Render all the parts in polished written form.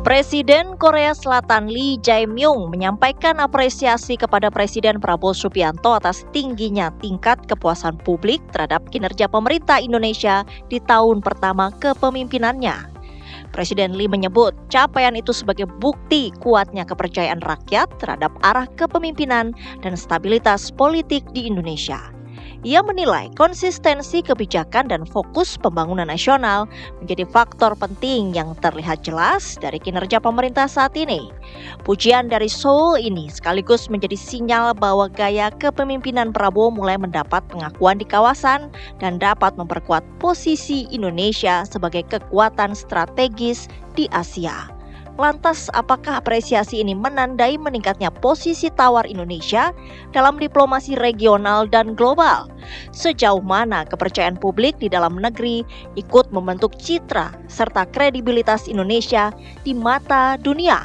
Presiden Korea Selatan Lee Jae-myung menyampaikan apresiasi kepada Presiden Prabowo Subianto atas tingginya tingkat kepuasan publik terhadap kinerja pemerintah Indonesia di tahun pertama kepemimpinannya. Presiden Lee menyebut capaian itu sebagai bukti kuatnya kepercayaan rakyat terhadap arah kepemimpinan dan stabilitas politik di Indonesia. Ia menilai konsistensi kebijakan dan fokus pembangunan nasional menjadi faktor penting yang terlihat jelas dari kinerja pemerintah saat ini. Pujian dari Seoul ini sekaligus menjadi sinyal bahwa gaya kepemimpinan Prabowo mulai mendapat pengakuan di kawasan dan dapat memperkuat posisi Indonesia sebagai kekuatan strategis di Asia. Lantas, apakah apresiasi ini menandai meningkatnya posisi tawar Indonesia dalam diplomasi regional dan global? Sejauh mana kepercayaan publik di dalam negeri ikut membentuk citra serta kredibilitas Indonesia di mata dunia?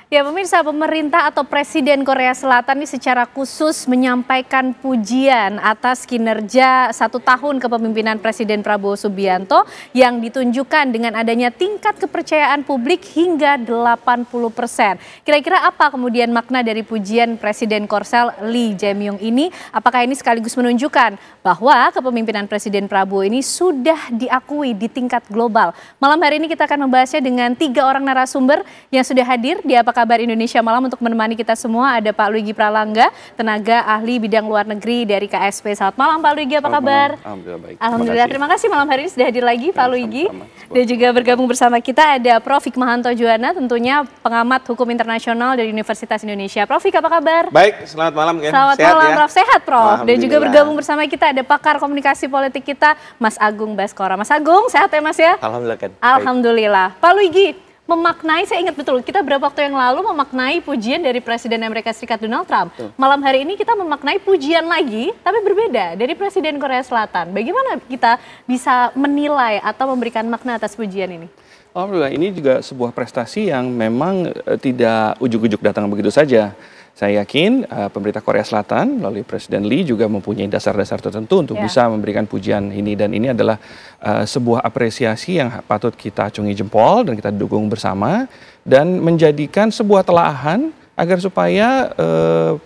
Ya pemirsa, pemerintah atau Presiden Korea Selatan ini secara khusus menyampaikan pujian atas kinerja 1 tahun kepemimpinan Presiden Prabowo Subianto yang ditunjukkan dengan adanya tingkat kepercayaan publik hingga 80%. Kira-kira apa kemudian makna dari pujian Presiden Korsel Lee Jae-myung ini? Apakah ini sekaligus menunjukkan bahwa kepemimpinan Presiden Prabowo ini sudah diakui di tingkat global? Malam hari ini kita akan membahasnya dengan 3 orang narasumber yang sudah hadir di Kabar Indonesia Malam. Untuk menemani kita semua ada Pak Luigi Pralangga, tenaga ahli bidang luar negeri dari KSP. Selamat malam Pak Luigi, apa kabar? Alhamdulillah baik. Alhamdulillah, terima kasih malam hari ini sudah hadir lagi Pak Luigi. Dan juga bergabung bersama kita ada Prof. Hikmahanto Juwana, tentunya pengamat hukum internasional dari Universitas Indonesia. Prof, apa kabar? Baik, selamat malam Ken. Selamat sehat malam ya? Prof, sehat Prof. Dan juga bergabung bersama kita ada pakar komunikasi politik kita Mas Agung Baskoro. Mas Agung, sehat ya Mas ya? Alhamdulillah Ken. Alhamdulillah. Pak Luigi, memaknai, saya ingat betul, kita beberapa waktu yang lalu memaknai pujian dari Presiden Amerika Serikat Donald Trump. Malam hari ini kita memaknai pujian lagi, tapi berbeda dari Presiden Korea Selatan. Bagaimana kita bisa menilai atau memberikan makna atas pujian ini? Alhamdulillah, ini juga sebuah prestasi yang memang tidak ujuk-ujuk datang begitu saja. Saya yakin pemerintah Korea Selatan melalui Presiden Lee juga mempunyai dasar-dasar tertentu untuk bisa memberikan pujian ini. Dan ini adalah sebuah apresiasi yang patut kita acungi jempol dan kita dukung bersama. Dan menjadikan sebuah telaahan agar supaya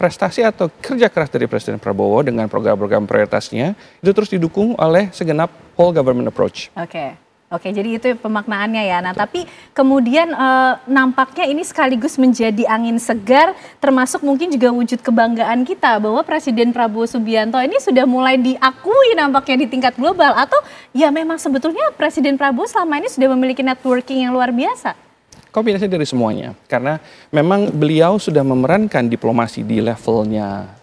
prestasi atau kerja keras dari Presiden Prabowo dengan program-program prioritasnya itu terus didukung oleh segenap whole government approach. Oke, jadi itu pemaknaannya ya. Nah, tapi kemudian nampaknya ini sekaligus menjadi angin segar, termasuk mungkin juga wujud kebanggaan kita bahwa Presiden Prabowo Subianto ini sudah mulai diakui nampaknya di tingkat global. Atau ya memang sebetulnya Presiden Prabowo selama ini sudah memiliki networking yang luar biasa? Kombinasi dari semuanya, karena memang beliau sudah memerankan diplomasi di levelnya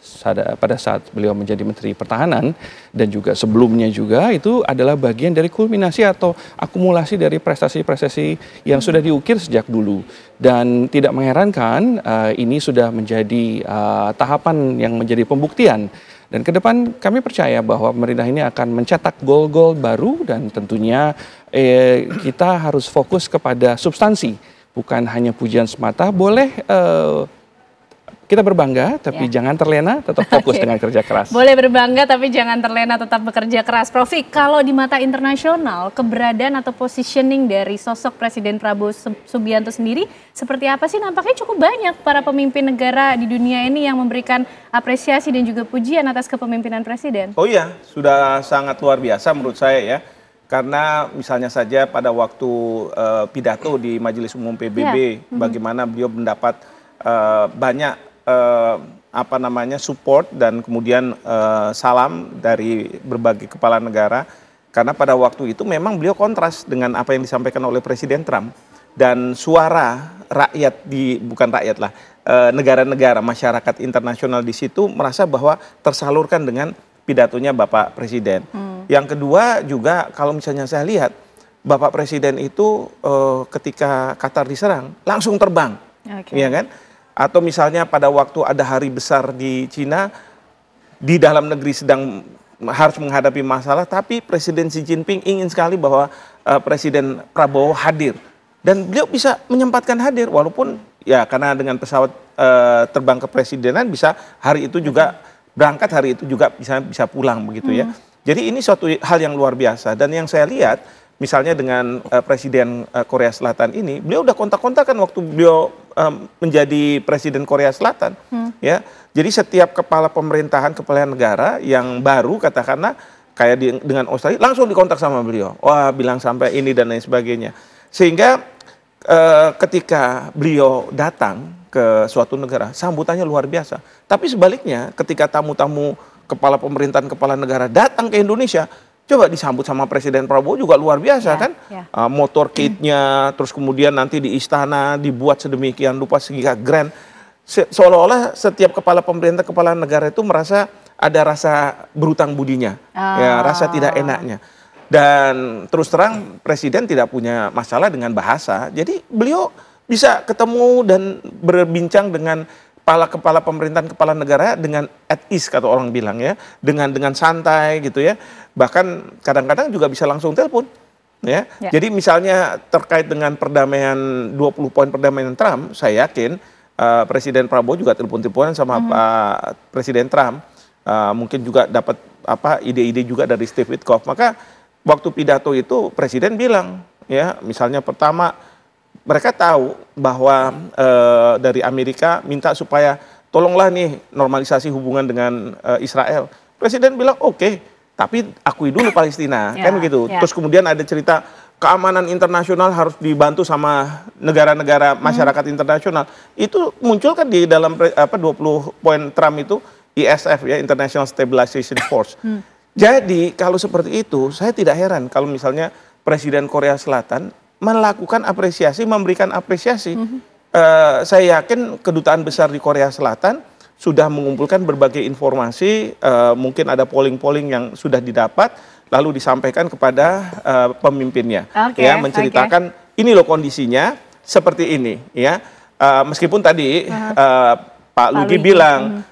pada saat beliau menjadi Menteri Pertahanan dan juga sebelumnya juga itu adalah bagian dari kulminasi atau akumulasi dari prestasi-prestasi yang sudah diukir sejak dulu. Dan tidak mengherankan ini sudah menjadi tahapan yang menjadi pembuktian. Dan ke depan kami percaya bahwa pemerintah ini akan mencetak gol-gol baru dan tentunya kita harus fokus kepada substansi. Bukan hanya pujian semata, boleh kita berbangga tapi jangan terlena, tetap fokus dengan kerja keras. Boleh berbangga tapi jangan terlena, tetap bekerja keras. Prof, kalau di mata internasional, keberadaan atau positioning dari sosok Presiden Prabowo Subianto sendiri seperti apa sih? Nampaknya cukup banyak para pemimpin negara di dunia ini yang memberikan apresiasi dan juga pujian atas kepemimpinan Presiden. Oh iya, sudah sangat luar biasa menurut saya ya. Karena misalnya saja pada waktu pidato di Majelis Umum PBB, bagaimana beliau mendapat banyak support dan kemudian salam dari berbagai kepala negara. Karena pada waktu itu memang beliau kontras dengan apa yang disampaikan oleh Presiden Trump. Dan suara rakyat negara-negara, masyarakat internasional di situ merasa bahwa tersalurkan dengan pidatonya Bapak Presiden. Yang kedua juga kalau misalnya saya lihat Bapak Presiden itu ketika Qatar diserang langsung terbang, ya kan? Atau misalnya pada waktu ada hari besar di Cina, di dalam negeri sedang harus menghadapi masalah, tapi Presiden Xi Jinping ingin sekali bahwa Presiden Prabowo hadir. Dan beliau bisa menyempatkan hadir walaupun ya karena dengan pesawat terbang kepresidenan bisa hari itu juga berangkat hari itu juga bisa pulang begitu ya. Jadi ini suatu hal yang luar biasa, dan yang saya lihat misalnya dengan Presiden Korea Selatan ini, beliau udah kontak-kontakan waktu beliau menjadi Presiden Korea Selatan, ya. Jadi setiap kepala pemerintahan, kepala negara yang baru katakanlah kayak dengan Australia langsung dikontak sama beliau, wah bilang sampai ini dan lain sebagainya, sehingga ketika beliau datang ke suatu negara sambutannya luar biasa. Tapi sebaliknya ketika tamu-tamu kepala pemerintahan, kepala negara datang ke Indonesia, coba disambut sama Presiden Prabowo juga luar biasa kan. Motorcade-nya, terus kemudian nanti di istana dibuat sedemikian rupa sehingga grand. Seolah-olah setiap kepala pemerintah, kepala negara itu merasa ada rasa berutang budinya, ya, rasa tidak enaknya. Dan terus terang Presiden tidak punya masalah dengan bahasa, jadi beliau bisa ketemu dan berbincang dengan kepala pemerintahan, kepala negara dengan at ease kata orang bilang ya, dengan santai gitu ya. Bahkan kadang-kadang juga bisa langsung telepon ya. Jadi misalnya terkait dengan perdamaian 20 poin perdamaian Trump, saya yakin Presiden Prabowo juga telepon-teleponan sama Pak Presiden Trump. Mungkin juga dapat ide-ide juga dari Steve Witkoff. Maka waktu pidato itu Presiden bilang ya, misalnya pertama mereka tahu bahwa dari Amerika minta supaya tolonglah nih normalisasi hubungan dengan Israel. Presiden bilang oke, tapi akui dulu Palestina, kan begitu. Terus kemudian ada cerita keamanan internasional harus dibantu sama negara-negara masyarakat internasional. Itu muncul kan di dalam 20 poin Trump itu, ISF ya, International Stabilization Force. Jadi kalau seperti itu, saya tidak heran kalau misalnya Presiden Korea Selatan melakukan apresiasi, memberikan apresiasi. Saya yakin kedutaan besar di Korea Selatan sudah mengumpulkan berbagai informasi, mungkin ada polling-polling yang sudah didapat, lalu disampaikan kepada pemimpinnya, ya, menceritakan ini loh kondisinya seperti ini, ya. Meskipun tadi Pak Lugi bilang,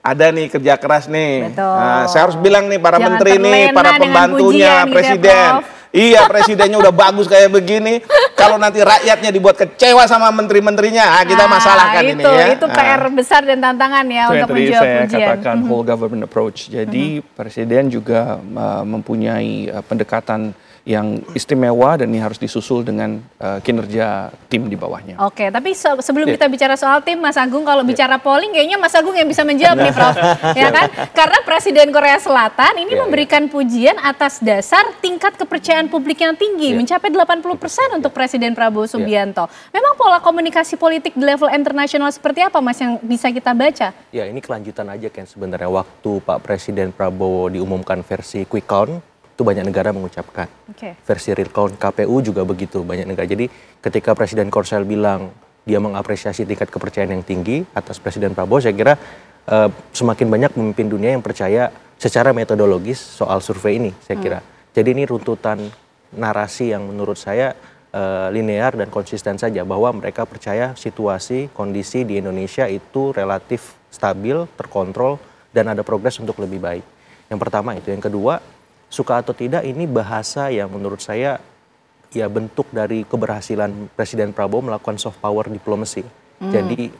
ada nih kerja keras nih. Nah, saya harus bilang nih para menteri nih, para pembantunya Presiden. Iya, presidennya udah bagus kayak begini. Kalau nanti rakyatnya dibuat kecewa sama menteri-menterinya, kita masalahkan ini ya. Itu PR besar dan tantangan ya untuk menjawab ujian. Saya katakan whole government approach. Jadi Presiden juga mempunyai pendekatan yang istimewa dan ini harus disusul dengan kinerja tim di bawahnya. Oke, tapi sebelum kita bicara soal tim, Mas Agung, kalau bicara polling kayaknya Mas Agung yang bisa menjawab nih, Prof. Ya kan? Karena Presiden Korea Selatan ini memberikan pujian atas dasar tingkat kepercayaan publik yang tinggi, mencapai 80% untuk Presiden Prabowo Subianto. Memang pola komunikasi politik di level internasional seperti apa, Mas, yang bisa kita baca? Ya, ini kelanjutan aja kan sebenarnya waktu Pak Presiden Prabowo diumumkan versi quick count, itu banyak negara mengucapkan. Versi real count KPU juga begitu, banyak negara. Jadi ketika Presiden Korsel bilang dia mengapresiasi tingkat kepercayaan yang tinggi atas Presiden Prabowo, saya kira semakin banyak pemimpin dunia yang percaya secara metodologis soal survei ini, saya kira. Jadi ini runtutan narasi yang menurut saya linear dan konsisten saja, bahwa mereka percaya situasi, kondisi di Indonesia itu relatif stabil, terkontrol, dan ada progres untuk lebih baik. Yang pertama itu. Yang kedua, suka atau tidak, ini bahasa yang menurut saya ya bentuk dari keberhasilan Presiden Prabowo melakukan soft power diplomasi. Jadi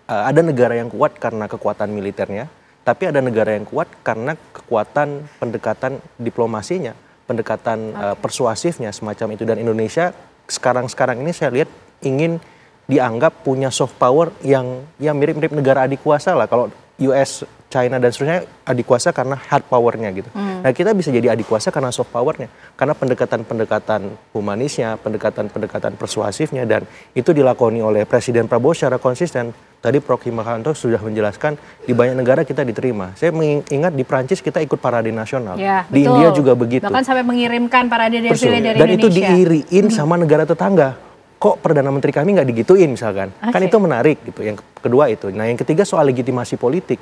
ada negara yang kuat karena kekuatan militernya, tapi ada negara yang kuat karena kekuatan pendekatan diplomasinya, pendekatan persuasifnya semacam itu. Dan Indonesia sekarang ini saya lihat ingin dianggap punya soft power yang mirip-mirip negara adik kuasa lah. Kalau US, China dan seterusnya adik kuasa karena hard powernya gitu. Nah, kita bisa jadi adik kuasa karena soft powernya, karena pendekatan-pendekatan humanisnya, pendekatan-pendekatan persuasifnya, dan itu dilakoni oleh Presiden Prabowo secara konsisten. Tadi Prof. Hikmahanto sudah menjelaskan di banyak negara kita diterima. Saya mengingat di Prancis kita ikut parade nasional, di India juga begitu. Bahkan sampai mengirimkan parade defile dari dan Indonesia. itu diiriin sama negara tetangga. Kok Perdana Menteri kami nggak digituin misalkan? Kan itu menarik gitu. Yang kedua itu. Nah, yang ketiga soal legitimasi politik.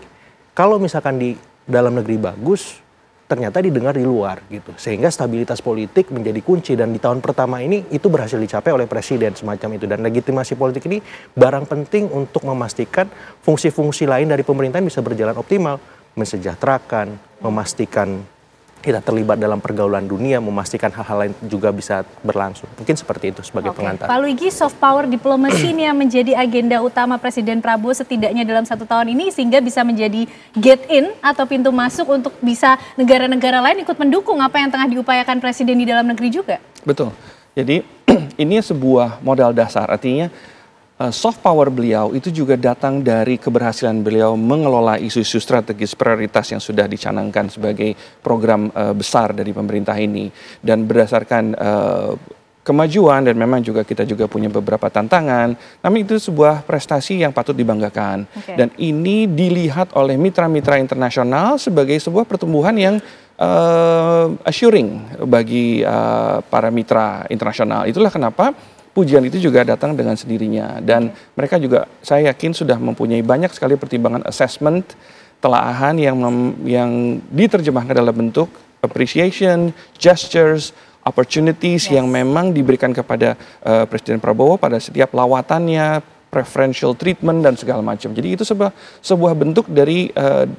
Kalau misalkan di dalam negeri bagus, ternyata didengar di luar gitu. Sehingga stabilitas politik menjadi kunci, dan di tahun pertama ini itu berhasil dicapai oleh Presiden semacam itu. Dan legitimasi politik ini barang penting untuk memastikan fungsi-fungsi lain dari pemerintahan bisa berjalan optimal, mensejahterakan, memastikan kita terlibat dalam pergaulan dunia, memastikan hal-hal lain juga bisa berlangsung. Mungkin seperti itu sebagai pengantar. Pak Luigi, soft power diplomasi ini yang menjadi agenda utama Presiden Prabowo setidaknya dalam 1 tahun ini, sehingga bisa menjadi gate in atau pintu masuk untuk bisa negara-negara lain ikut mendukung apa yang tengah diupayakan Presiden di dalam negeri juga. Betul. Jadi ini sebuah modal dasar, artinya soft power beliau itu juga datang dari keberhasilan beliau mengelola isu-isu strategis prioritas yang sudah dicanangkan sebagai program besar dari pemerintah ini. Dan berdasarkan kemajuan, dan memang juga kita juga punya beberapa tantangan, namun itu sebuah prestasi yang patut dibanggakan. Dan ini dilihat oleh mitra-mitra internasional sebagai sebuah pertumbuhan yang assuring bagi para mitra internasional. Itulah kenapa pujian itu juga datang dengan sendirinya, dan mereka juga, saya yakin, sudah mempunyai banyak sekali pertimbangan assessment, telaahan yang diterjemahkan dalam bentuk appreciation, gestures, opportunities yang memang diberikan kepada Presiden Prabowo pada setiap lawatannya, preferential treatment dan segala macam. Jadi itu sebuah bentuk dari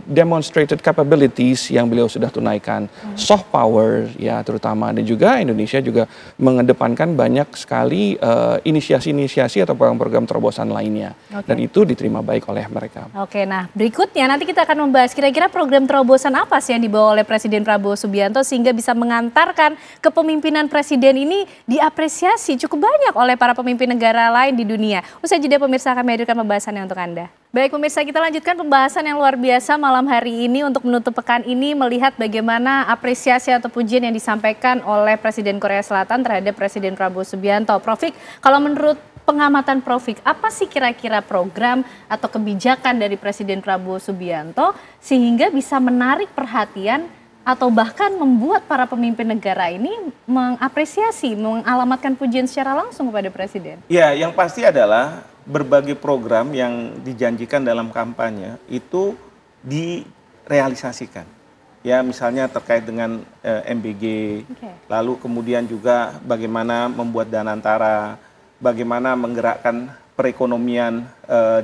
demonstrated capabilities yang beliau sudah tunaikan. Soft power ya terutama, dan juga Indonesia juga mengedepankan banyak sekali inisiasi-inisiasi atau program-program terobosan lainnya. Dan itu diterima baik oleh mereka. Nah berikutnya nanti kita akan membahas kira-kira program terobosan apa sih yang dibawa oleh Presiden Prabowo Subianto sehingga bisa mengantarkan kepemimpinan Presiden ini diapresiasi cukup banyak oleh para pemimpin negara lain di dunia. Usai jeda pemirsa, kami hadirkan pembahasannya untuk Anda. Baik pemirsa, kita lanjutkan pembahasan yang luar biasa malam hari ini untuk menutup pekan ini, melihat bagaimana apresiasi atau pujian yang disampaikan oleh Presiden Korea Selatan terhadap Presiden Prabowo Subianto. Profik, kalau menurut pengamatan Profik, apa sih kira-kira program atau kebijakan dari Presiden Prabowo Subianto sehingga bisa menarik perhatian atau bahkan membuat para pemimpin negara ini mengapresiasi, mengalamatkan pujian secara langsung kepada Presiden? Ya, yang pasti adalah berbagai program yang dijanjikan dalam kampanye itu direalisasikan. Ya, misalnya terkait dengan MBG, lalu kemudian juga bagaimana membuat Danantara, bagaimana menggerakkan perekonomian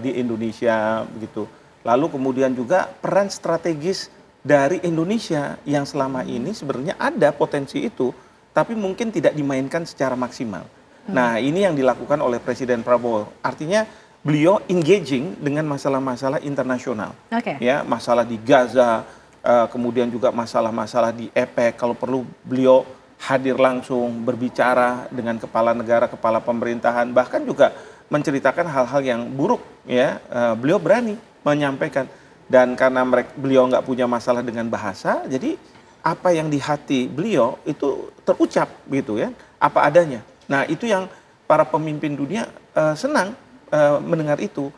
di Indonesia begitu. Lalu kemudian juga peran strategis dari Indonesia yang selama ini sebenarnya ada potensi itu, tapi mungkin tidak dimainkan secara maksimal. Nah, ini yang dilakukan oleh Presiden Prabowo. Artinya beliau engaging dengan masalah-masalah internasional. Ya, masalah di Gaza, kemudian juga masalah-masalah di APEC. Kalau perlu beliau hadir langsung berbicara dengan kepala negara, kepala pemerintahan, bahkan juga menceritakan hal-hal yang buruk. Ya, beliau berani menyampaikan. Dan karena beliau nggak punya masalah dengan bahasa, jadi apa yang di hati beliau itu terucap gitu ya, apa adanya. Nah, itu yang para pemimpin dunia senang mendengar itu.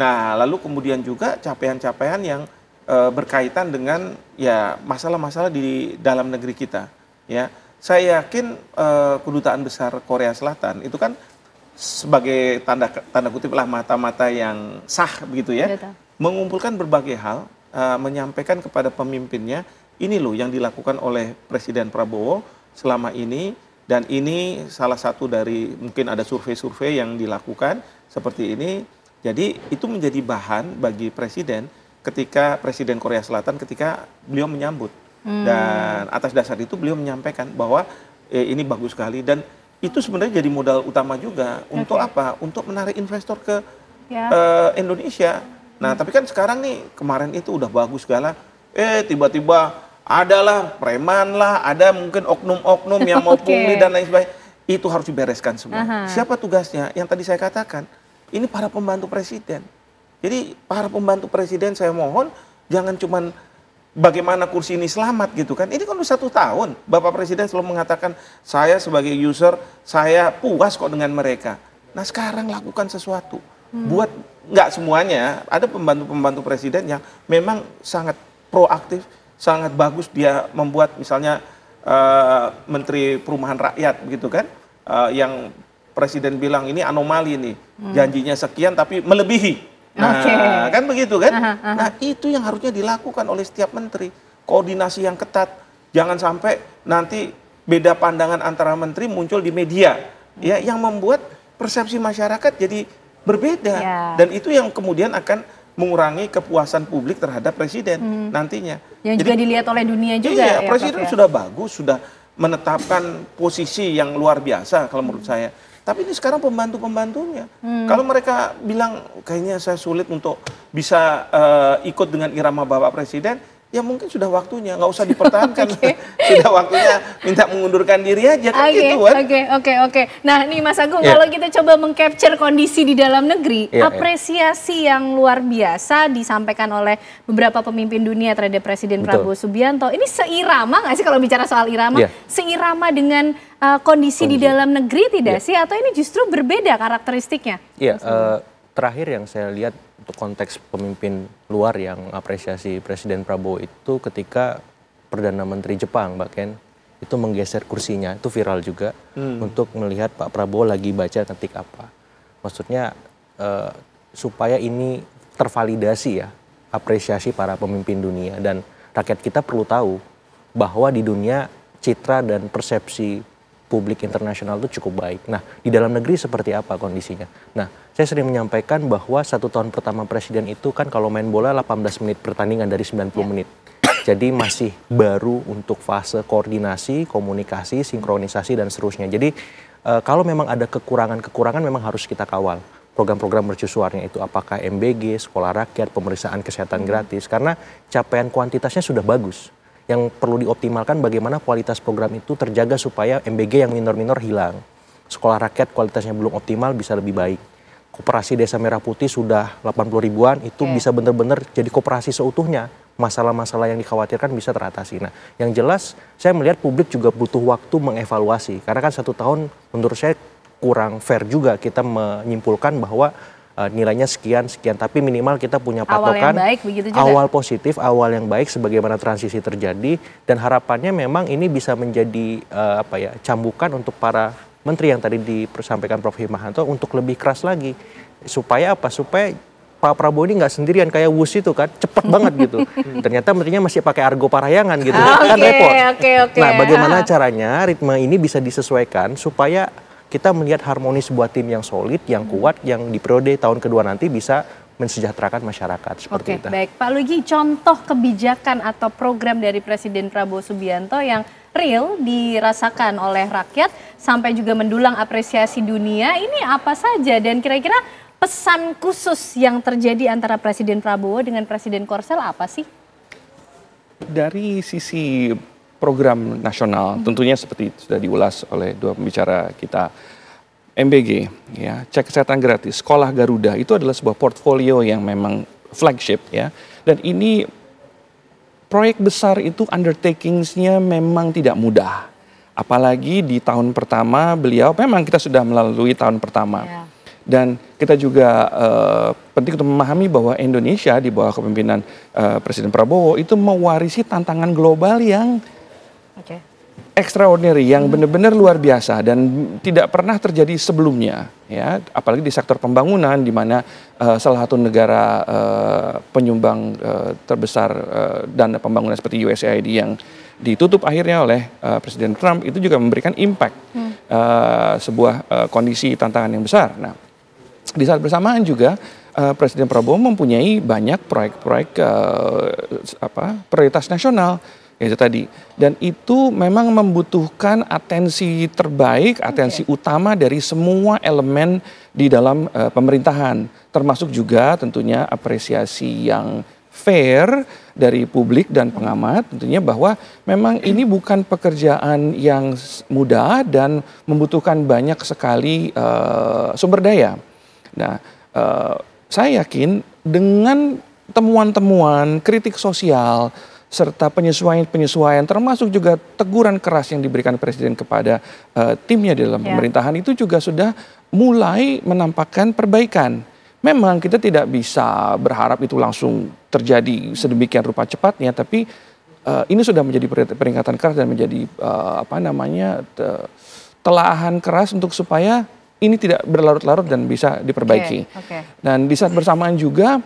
Nah, lalu kemudian juga capaian-capaian yang berkaitan dengan ya masalah-masalah di dalam negeri kita. Ya, saya yakin kedutaan besar Korea Selatan itu kan sebagai tanda kutip lah mata-mata yang sah begitu ya, mengumpulkan berbagai hal, menyampaikan kepada pemimpinnya, ini loh yang dilakukan oleh Presiden Prabowo selama ini. Dan ini salah satu dari mungkin ada survei-survei yang dilakukan seperti ini. Jadi itu menjadi bahan bagi Presiden ketika Presiden Korea Selatan ketika beliau menyambut. Dan atas dasar itu beliau menyampaikan bahwa ini bagus sekali. Dan itu sebenarnya jadi modal utama juga. Untuk apa? Untuk menarik investor ke Indonesia. Nah tapi kan sekarang nih, kemarin itu udah bagus segala. Tiba-tiba adalah preman lah, ada mungkin oknum-oknum yang mau pungli dan lain sebagainya. Itu harus dibereskan semua. Siapa tugasnya? Yang tadi saya katakan, ini para pembantu presiden. Jadi para pembantu presiden saya mohon jangan cuman bagaimana kursi ini selamat gitu kan. Ini kan udah 1 tahun. Bapak Presiden selalu mengatakan saya sebagai user, saya puas kok dengan mereka. Nah sekarang lakukan sesuatu. Buat nggak semuanya, ada pembantu-pembantu presiden yang memang sangat proaktif, sangat bagus dia membuat misalnya Menteri Perumahan Rakyat begitu kan, yang Presiden bilang ini anomali nih, janjinya sekian tapi melebihi. Nah kan begitu kan. Nah itu yang harusnya dilakukan oleh setiap menteri, koordinasi yang ketat, jangan sampai nanti beda pandangan antara menteri muncul di media ya, yang membuat persepsi masyarakat jadi berbeda. Dan itu yang kemudian akan mengurangi kepuasan publik terhadap presiden nantinya. Yang juga dilihat oleh dunia juga. Iya, ya, presiden Prof, ya? sudah bagus, sudah menetapkan posisi yang luar biasa kalau menurut saya. Tapi ini sekarang pembantu-pembantunya. Kalau mereka bilang kayaknya saya sulit untuk bisa ikut dengan irama Bapak Presiden, ya mungkin sudah waktunya, nggak usah dipertahankan. Sudah waktunya minta mengundurkan diri aja, kan gitu kan. Oke. Nah nih Mas Agung, kalau kita coba meng-capture kondisi di dalam negeri, apresiasi yang luar biasa disampaikan oleh beberapa pemimpin dunia terhadap Presiden Prabowo Subianto. Ini seirama nggak sih kalau bicara soal irama? Seirama dengan kondisi di dalam negeri tidak sih? Atau ini justru berbeda karakteristiknya? Iya, terakhir yang saya lihat untuk konteks pemimpin luar yang apresiasi Presiden Prabowo itu ketika Perdana Menteri Jepang Mbak Ken itu menggeser kursinya, itu viral juga untuk melihat Pak Prabowo lagi baca ketik apa. Maksudnya supaya ini tervalidasi ya apresiasi para pemimpin dunia, dan rakyat kita perlu tahu bahwa di dunia citra dan persepsi publik internasional itu cukup baik. Nah, di dalam negeri seperti apa kondisinya? Nah, saya sering menyampaikan bahwa 1 tahun pertama presiden itu kan kalau main bola 18 menit pertandingan dari 90 menit. Jadi masih baru untuk fase koordinasi, komunikasi, sinkronisasi, dan seterusnya. Jadi kalau memang ada kekurangan-kekurangan memang harus kita kawal. Program-program mercusuarnya itu apakah MBG, sekolah rakyat, pemeriksaan kesehatan gratis. Karena capaian kuantitasnya sudah bagus. Yang perlu dioptimalkan bagaimana kualitas program itu terjaga supaya MBG yang minor-minor hilang. Sekolah rakyat kualitasnya belum optimal bisa lebih baik. Koperasi Desa Merah Putih sudah 80 ribuan, itu bisa benar-benar jadi koperasi seutuhnya. Masalah-masalah yang dikhawatirkan bisa teratasi. Nah, yang jelas saya melihat publik juga butuh waktu mengevaluasi. Karena kan 1 tahun menurut saya kurang fair juga kita menyimpulkan bahwa nilainya sekian, tapi minimal kita punya patokan awal positif, awal yang baik sebagaimana transisi terjadi, dan harapannya memang ini bisa menjadi cambukan untuk para menteri yang tadi disampaikan Prof. Hikmahanto untuk lebih keras lagi, supaya Pak Prabowo ini nggak sendirian kayak Wus itu kan, cepet banget gitu. Ternyata menterinya masih pakai argo Parahyangan gitu, kan repot. Nah, bagaimana caranya ritme ini bisa disesuaikan supaya kita melihat harmonis sebuah tim yang solid, yang kuat, yang di periode tahun kedua nanti bisa mensejahterakan masyarakat seperti itu. Baik, Pak Luigi, contoh kebijakan atau program dari Presiden Prabowo Subianto yang real dirasakan oleh rakyat sampai juga mendulang apresiasi dunia, ini apa saja? Dan kira-kira pesan khusus yang terjadi antara Presiden Prabowo dengan Presiden Korsel apa sih? Dari sisi program nasional, tentunya seperti sudah diulas oleh dua pembicara kita, MBG, ya, cek kesehatan gratis, sekolah Garuda, itu adalah sebuah portfolio yang memang flagship, ya, dan ini proyek besar itu undertakingsnya memang tidak mudah, apalagi di tahun pertama beliau, memang kita sudah melalui tahun pertama, dan kita juga penting untuk memahami bahwa Indonesia di bawah kepemimpinan Presiden Prabowo itu mewarisi tantangan global yang extraordinary, yang benar-benar luar biasa dan tidak pernah terjadi sebelumnya, ya, apalagi di sektor pembangunan di mana salah satu negara penyumbang terbesar dana pembangunan seperti USAID yang ditutup akhirnya oleh Presiden Trump itu juga memberikan impact sebuah kondisi tantangan yang besar. Nah, di saat bersamaan juga Presiden Prabowo mempunyai banyak proyek-proyek prioritas nasional. Itu tadi, dan itu memang membutuhkan atensi terbaik, atensi utama dari semua elemen di dalam pemerintahan, termasuk juga tentunya apresiasi yang fair dari publik dan pengamat, tentunya bahwa memang ini bukan pekerjaan yang mudah dan membutuhkan banyak sekali sumber daya. Nah, saya yakin dengan temuan-temuan, kritik sosial, serta penyesuaian-penyesuaian, termasuk juga teguran keras yang diberikan Presiden kepada timnya di dalam pemerintahan, itu juga sudah mulai menampakkan perbaikan. Memang kita tidak bisa berharap itu langsung terjadi sedemikian rupa cepatnya, tapi ini sudah menjadi peringatan keras dan menjadi telaahan keras untuk supaya ini tidak berlarut-larut dan bisa diperbaiki. Dan di saat bersamaan juga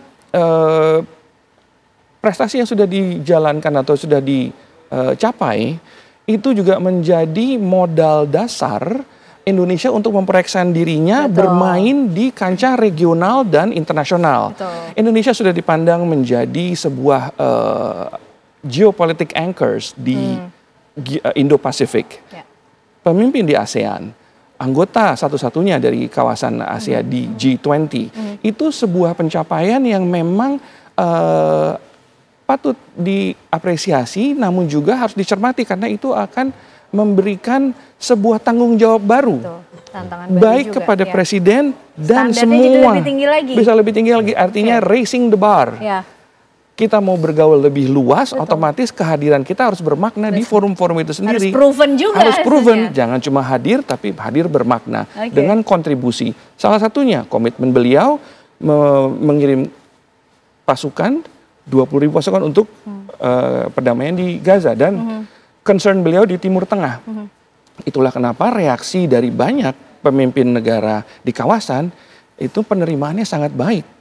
prestasi yang sudah dijalankan atau sudah dicapai itu juga menjadi modal dasar Indonesia untuk memproyeksikan dirinya bermain di kancah regional dan internasional. Indonesia sudah dipandang menjadi sebuah geopolitik anchors di Indo-Pasifik. Pemimpin di ASEAN, anggota satu-satunya dari kawasan Asia di G20, itu sebuah pencapaian yang memang patut diapresiasi, namun juga harus dicermati karena itu akan memberikan sebuah tanggung jawab baru, tantangan baik juga, kepada presiden dan semua lebih tinggi lagi. Bisa lebih tinggi lagi, artinya raising the bar. Kita mau bergaul lebih luas, otomatis kehadiran kita harus bermakna di forum-forum itu sendiri. Harus proven juga. Harus proven, jangan cuma hadir, tapi hadir bermakna dengan kontribusi. Salah satunya komitmen beliau mengirim pasukan 20.000 pasukan untuk perdamaian di Gaza dan concern beliau di Timur Tengah. Itulah kenapa reaksi dari banyak pemimpin negara di kawasan itu penerimaannya sangat baik.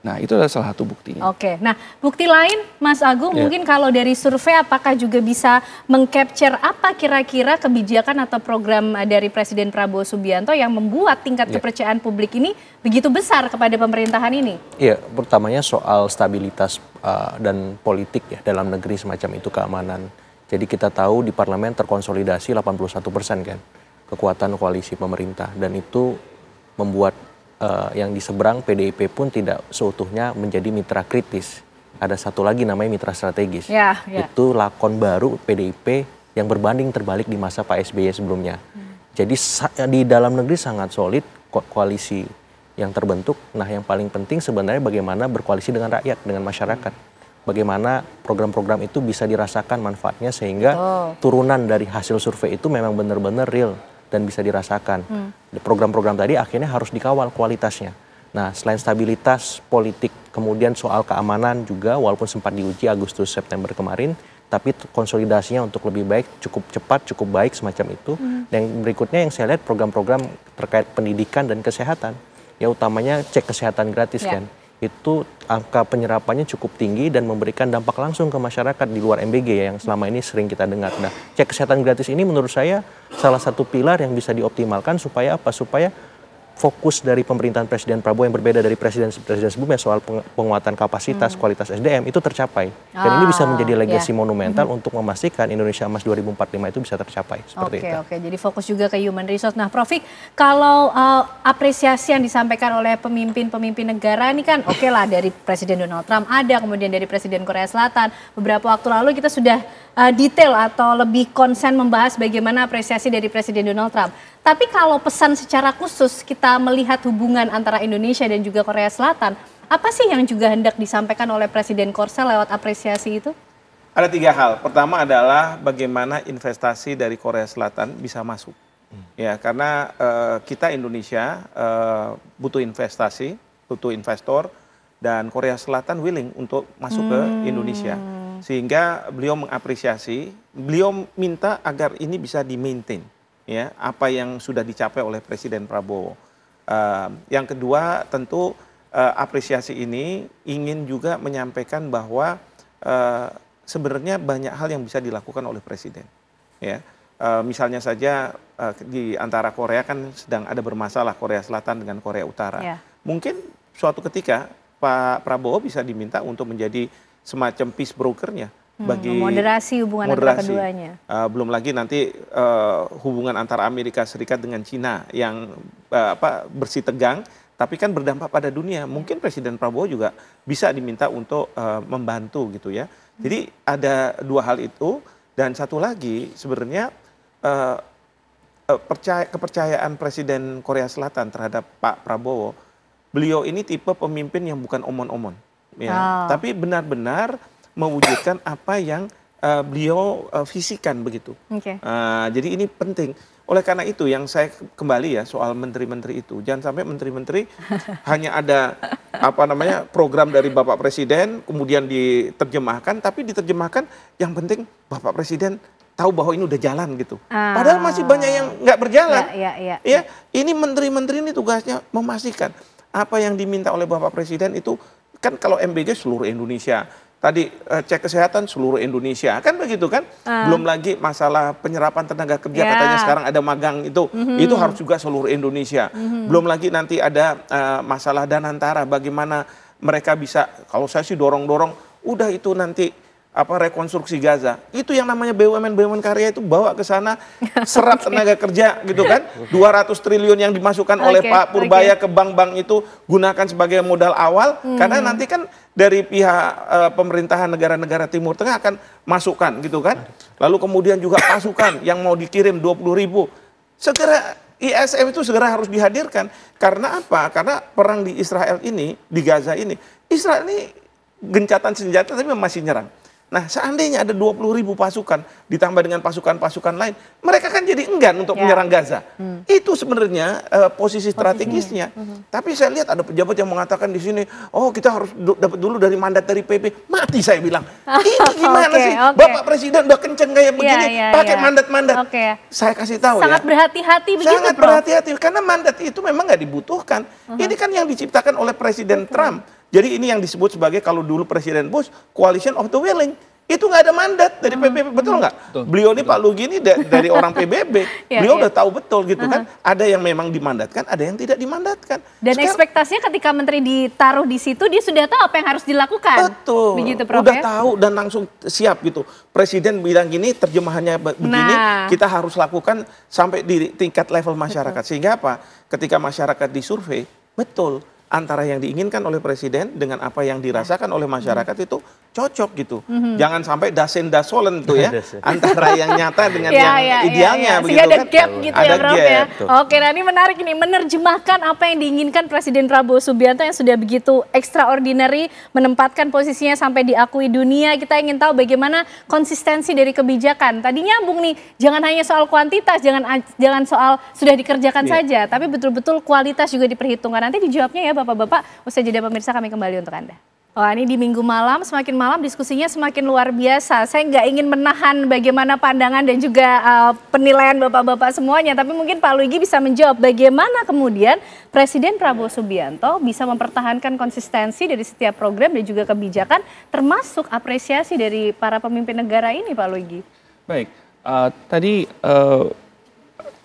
Nah, itu adalah salah satu buktinya. Oke, nah bukti lain Mas Agung mungkin kalau dari survei apakah juga bisa mengcapture apa kira-kira kebijakan atau program dari Presiden Prabowo Subianto yang membuat tingkat kepercayaan publik ini begitu besar kepada pemerintahan ini? Iya, pertamanya soal stabilitas dan politik ya dalam negeri semacam itu, keamanan. Jadi kita tahu di parlemen terkonsolidasi 81% kan kekuatan koalisi pemerintah, dan itu membuat yang di seberang PDIP pun tidak seutuhnya menjadi mitra kritis. Ada satu lagi namanya mitra strategis. Itu lakon baru PDIP yang berbanding terbalik di masa Pak SBY sebelumnya. Jadi di dalam negeri sangat solid koalisi yang terbentuk. Nah, yang paling penting sebenarnya bagaimana berkoalisi dengan rakyat, dengan masyarakat. Bagaimana program-program itu bisa dirasakan manfaatnya sehingga turunan dari hasil survei itu memang benar-benar real dan bisa dirasakan. Program-program tadi akhirnya harus dikawal kualitasnya. Nah, selain stabilitas politik, kemudian soal keamanan juga, walaupun sempat diuji Agustus September kemarin, tapi konsolidasinya untuk lebih baik, cukup cepat, cukup baik semacam itu. Dan berikutnya yang saya lihat program-program terkait pendidikan dan kesehatan, ya utamanya cek kesehatan gratis kan. Itu angka penyerapannya cukup tinggi dan memberikan dampak langsung ke masyarakat di luar MBG ya, yang selama ini sering kita dengar. Nah, cek kesehatan gratis ini menurut saya salah satu pilar yang bisa dioptimalkan supaya apa? Supaya fokus dari pemerintahan Presiden Prabowo yang berbeda dari presiden sebelumnya soal penguatan kapasitas, kualitas SDM itu tercapai. Dan ini bisa menjadi legasi monumental untuk memastikan Indonesia Emas 2045 itu bisa tercapai. Seperti itu. Oke, jadi fokus juga ke human resource. Nah, Prof, kalau apresiasi yang disampaikan oleh pemimpin-pemimpin negara ini kan oke lah, dari Presiden Donald Trump ada, kemudian dari Presiden Korea Selatan. Beberapa waktu lalu kita sudah detail atau lebih konsen membahas bagaimana apresiasi dari Presiden Donald Trump. Tapi kalau pesan secara khusus kita melihat hubungan antara Indonesia dan juga Korea Selatan, apa sih yang juga hendak disampaikan oleh Presiden Korsel lewat apresiasi itu? Ada 3 hal. Pertama adalah bagaimana investasi dari Korea Selatan bisa masuk. Ya, karena kita Indonesia butuh investasi, butuh investor, dan Korea Selatan willing untuk masuk ke Indonesia. Sehingga beliau mengapresiasi, beliau minta agar ini bisa di-maintain. Ya, apa yang sudah dicapai oleh Presiden Prabowo. Yang kedua tentu apresiasi ini ingin juga menyampaikan bahwa sebenarnya banyak hal yang bisa dilakukan oleh Presiden. Ya, misalnya saja di antara Korea kan sedang ada bermasalah Korea Selatan dengan Korea Utara. Mungkin suatu ketika Pak Prabowo bisa diminta untuk menjadi semacam peace broker-nya. Bagi moderasi hubungan antara keduanya. Belum lagi nanti hubungan antara Amerika Serikat dengan Cina yang bersih tegang, tapi kan berdampak pada dunia. Mungkin Presiden Prabowo juga bisa diminta untuk membantu gitu ya. Jadi ada 2 hal itu, dan satu lagi sebenarnya kepercayaan Presiden Korea Selatan terhadap Pak Prabowo. Beliau ini tipe pemimpin yang bukan omon-omon, ya, tapi benar-benar mewujudkan apa yang beliau visikan begitu. Jadi ini penting. Oleh karena itu yang saya kembali ya soal menteri-menteri itu, jangan sampai menteri-menteri hanya ada program dari Bapak Presiden kemudian diterjemahkan, tapi diterjemahkan yang penting Bapak Presiden tahu bahwa ini udah jalan gitu. Padahal masih banyak yang nggak berjalan. Ya, ini menteri-menteri ini tugasnya memastikan apa yang diminta oleh Bapak Presiden itu kan, kalau MBG seluruh Indonesia. tadi cek kesehatan seluruh Indonesia, kan begitu kan? Belum lagi masalah penyerapan tenaga kerja, katanya sekarang ada magang itu harus juga seluruh Indonesia. Belum lagi nanti ada masalah Danantara, bagaimana mereka bisa, kalau saya sih dorong-dorong, udah itu nanti rekonstruksi Gaza, itu yang namanya BUMN karya itu bawa ke sana, serap tenaga kerja gitu kan, 200 triliun yang dimasukkan oleh Pak Purbaya ke bank-bank itu gunakan sebagai modal awal, karena nanti kan dari pihak pemerintahan negara-negara Timur Tengah akan masukkan gitu kan, lalu kemudian juga pasukan yang mau dikirim 20.000, segera ISF itu segera harus dihadirkan, karena apa? Karena perang di Israel ini, di Gaza ini, Israel ini gencatan senjata tapi masih nyerang. Nah, seandainya ada 20.000 pasukan ditambah dengan pasukan-pasukan lain, mereka kan jadi enggan untuk menyerang Gaza. Itu sebenarnya posisi strategisnya. Tapi saya lihat ada pejabat yang mengatakan di sini, oh kita harus dapat dulu dari mandat dari PP. Mati saya bilang. Ini gimana sih? Bapak Presiden udah kenceng kayak begini, pakai mandat-mandat. Saya kasih tahu sangat berhati-hati begitu, sangat berhati-hati karena mandat itu memang nggak dibutuhkan. Ini kan yang diciptakan oleh Presiden Trump. Jadi ini yang disebut sebagai, kalau dulu Presiden Bush, coalition of the willing. Itu nggak ada mandat dari PBB, betul nggak? Beliau ini Pak Lugi ini dari orang PBB, beliau udah tahu betul gitu kan. Ada yang memang dimandatkan, ada yang tidak dimandatkan. Dan ekspektasinya ketika menteri ditaruh di situ, dia sudah tahu apa yang harus dilakukan. Betul, begitu, Prof, udah tahu dan langsung siap gitu. Presiden bilang gini, terjemahannya begini, kita harus lakukan sampai di tingkat level masyarakat. Sehingga apa? Ketika masyarakat disurvei, betul. Antara yang diinginkan oleh Presiden dengan apa yang dirasakan oleh masyarakat itu cocok gitu. Jangan sampai dasen dasolen tuh ya, antara yang nyata dengan yang idealnya. Begitu, ada gap kan? Gitu ada ya, Prof, gap. Ya. Oke, nah ini menarik ini, menerjemahkan apa yang diinginkan Presiden Prabowo Subianto yang sudah begitu extraordinary, menempatkan posisinya sampai diakui dunia. Kita ingin tahu bagaimana konsistensi dari kebijakan. Tadi nyambung nih, jangan hanya soal kuantitas, jangan soal sudah dikerjakan saja, tapi betul-betul kualitas juga diperhitungkan. Nanti dijawabnya ya Bapak-bapak, usai jeda pemirsa kami kembali untuk Anda. Oh, ini di minggu malam, semakin malam diskusinya semakin luar biasa. Saya nggak ingin menahan bagaimana pandangan dan juga penilaian Bapak-bapak semuanya. Tapi mungkin Pak Luigi bisa menjawab bagaimana kemudian Presiden Prabowo Subianto bisa mempertahankan konsistensi dari setiap program dan juga kebijakan, termasuk apresiasi dari para pemimpin negara ini, Pak Luigi. Baik, tadi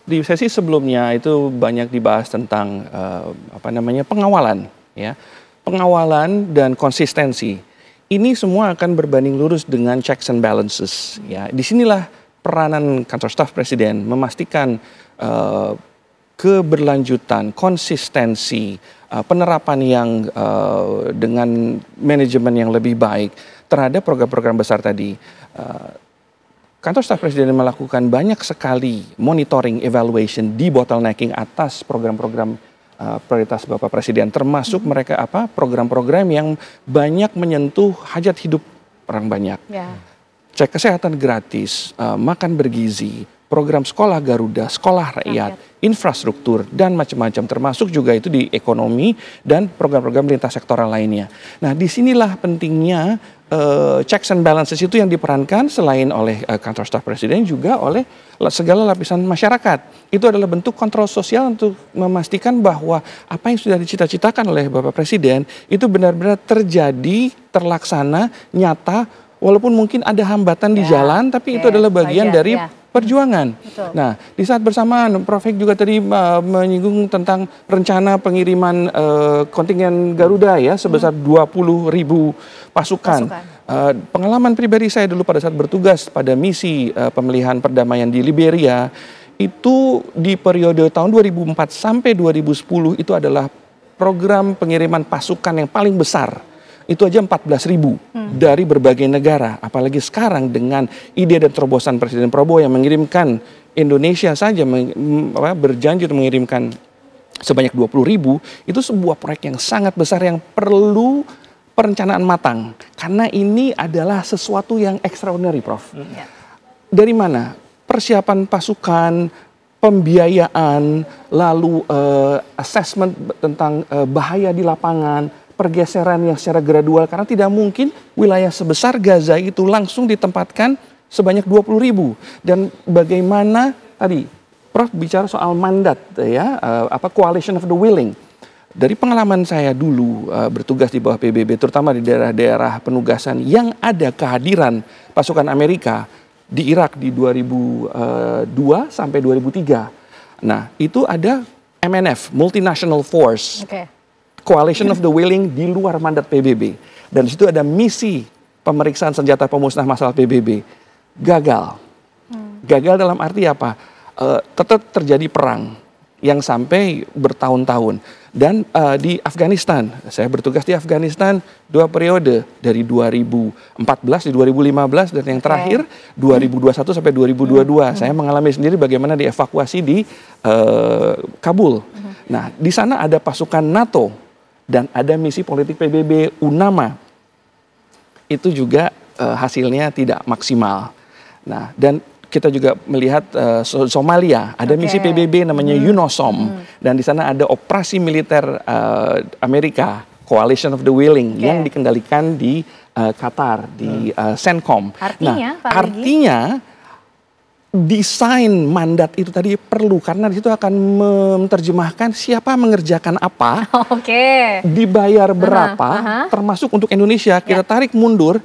di sesi sebelumnya itu banyak dibahas tentang pengawalan, ya, pengawalan dan konsistensi. Ini semua akan berbanding lurus dengan checks and balances. Ya, disinilah peranan kantor staf Presiden memastikan keberlanjutan, konsistensi, penerapan yang dengan manajemen yang lebih baik terhadap program-program besar tadi. Kantor staf Presiden melakukan banyak sekali monitoring, evaluation, debottlenecking atas program-program prioritas Bapak Presiden, termasuk mereka program-program yang banyak menyentuh hajat hidup orang banyak. Cek kesehatan gratis, makan bergizi, program sekolah Garuda, sekolah rakyat, infrastruktur, dan macam-macam, termasuk juga itu di ekonomi dan program-program lintas sektoral lainnya. Nah, disinilah pentingnya checks and balances itu yang diperankan selain oleh kantor staf Presiden juga oleh segala lapisan masyarakat. Itu adalah bentuk kontrol sosial untuk memastikan bahwa apa yang sudah dicita-citakan oleh Bapak Presiden itu benar-benar terjadi, terlaksana, nyata, walaupun mungkin ada hambatan di jalan, tapi itu adalah bagian dari perjuangan. Betul. Nah, di saat bersamaan, Prof. juga tadi menyinggung tentang rencana pengiriman kontingen Garuda ya sebesar 20.000 pasukan. Pengalaman pribadi saya dulu pada saat bertugas pada misi pemilihan perdamaian di Liberia, itu di periode tahun 2004 sampai 2010 itu adalah program pengiriman pasukan yang paling besar. Itu aja 14.000 dari berbagai negara. Apalagi sekarang dengan ide dan terobosan Presiden Prabowo yang mengirimkan Indonesia saja berjanji untuk mengirimkan sebanyak 20.000, itu sebuah proyek yang sangat besar yang perlu perencanaan matang. Karena ini adalah sesuatu yang extraordinary, Prof. Dari mana? Persiapan pasukan, pembiayaan, lalu assessment tentang bahaya di lapangan, pergeseran yang secara gradual, karena tidak mungkin wilayah sebesar Gaza itu langsung ditempatkan sebanyak 20.000. Dan bagaimana tadi Prof bicara soal mandat ya, coalition of the willing. Dari pengalaman saya dulu bertugas di bawah PBB, terutama di daerah-daerah penugasan yang ada kehadiran pasukan Amerika di Irak di 2002 sampai 2003. Nah, itu ada MNF, Multinational Force, Coalition of the Willing di luar mandat PBB. Dan di situ ada misi pemeriksaan senjata pemusnah massal PBB. Gagal. Gagal dalam arti apa? Tetap terjadi perang yang sampai bertahun-tahun. Dan di Afghanistan, saya bertugas di Afghanistan 2 periode, dari 2014 di 2015 dan yang terakhir 2021 sampai 2022. Saya mengalami sendiri bagaimana dievakuasi di Kabul. Nah, di sana ada pasukan NATO dan ada misi politik PBB UNAMA. Itu juga hasilnya tidak maksimal. Nah, dan kita juga melihat Somalia, ada misi PBB namanya UNOSOM, dan di sana ada operasi militer Amerika, Coalition of the Willing, yang dikendalikan di Qatar, di CENTCOM. Artinya desain mandat itu tadi perlu, karena di situ akan menerjemahkan siapa mengerjakan apa, dibayar berapa, termasuk untuk Indonesia. Kita tarik mundur.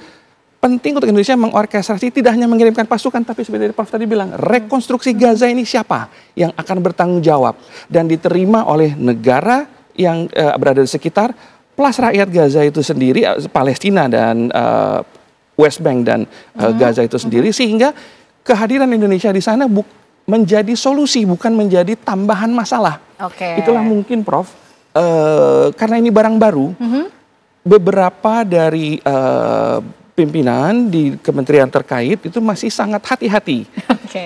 Penting untuk Indonesia mengorkestrasi tidak hanya mengirimkan pasukan, tapi seperti Prof tadi bilang, rekonstruksi Gaza ini siapa yang akan bertanggung jawab dan diterima oleh negara yang berada di sekitar, plus rakyat Gaza itu sendiri, Palestina dan West Bank dan Gaza itu sendiri, sehingga kehadiran Indonesia di sana menjadi solusi, bukan menjadi tambahan masalah. Itulah mungkin Prof, karena ini barang baru, beberapa dari pimpinan di kementerian terkait itu masih sangat hati-hati.